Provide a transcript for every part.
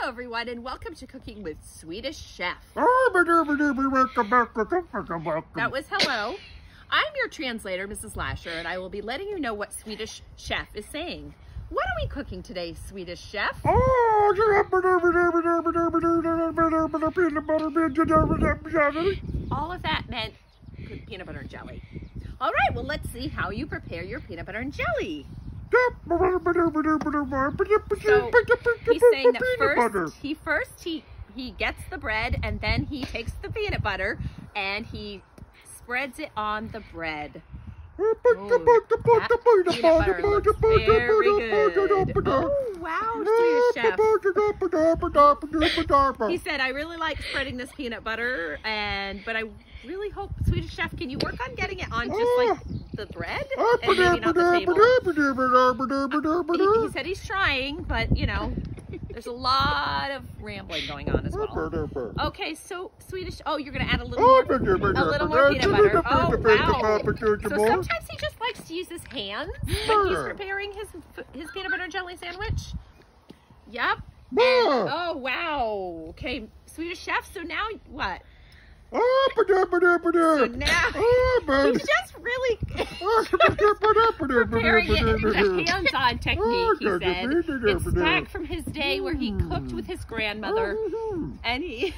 Hello everyone and welcome to Cooking with Swedish Chef. That was hello. I'm your translator, Mrs. Lasher, and I will be letting you know what Swedish Chef is saying. What are we cooking today, Swedish Chef? All of that meant good peanut butter and jelly. All right, well, let's see how you prepare your peanut butter and jelly. So he's saying that first he gets the bread and then he takes the peanut butter and he spreads it on the bread. Ooh, that peanut butter looks very good. Oh, wow, Swedish Chef. He said, I really like spreading this peanut butter, but I really hope, Swedish Chef, can you work on getting it on just like the bread and maybe not the table? He said he's trying, but you know, there's a lot of rambling going on as well. Okay, so Swedish, oh, you're gonna add a little more peanut butter. Oh, wow. So sometimes he just likes to use his hands when he's preparing his peanut butter and jelly sandwich. Yep. And, oh, wow. Okay, Swedish Chef, so now what? So now he's just really preparing it in a hands-on technique, he said. It's back from his day where he cooked with his grandmother, and he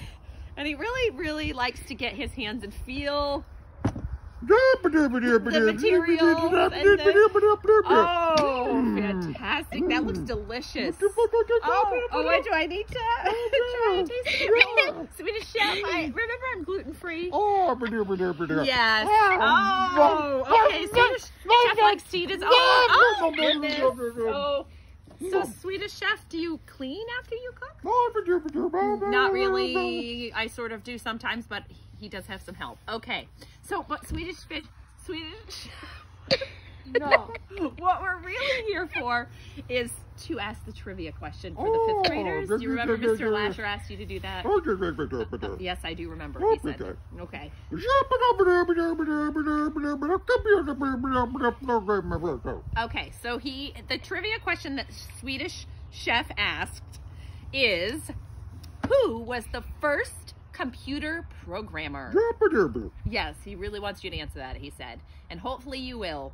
really likes to get his hands and feel the materials. Oh, fantastic. That looks delicious. Oh, what do I need to try and taste it? Swedish Chef, remember I'm gluten-free. Yes. Oh, okay. Swedish Chef likes to eat his oh, goodness. So Swedish Chef, do you clean after you cook? Not really. I sort of do sometimes, but he does have some help. Okay. So, but Swedish no. What we're really here for is to ask the trivia question for the 5th graders. Do you remember Mr. Lasher asked you to do that? Yes, I do remember. He said. Okay. Okay, so the trivia question that Swedish Chef asked is, who was the first computer programmer? Yes, he really wants you to answer that, he said. And hopefully you will.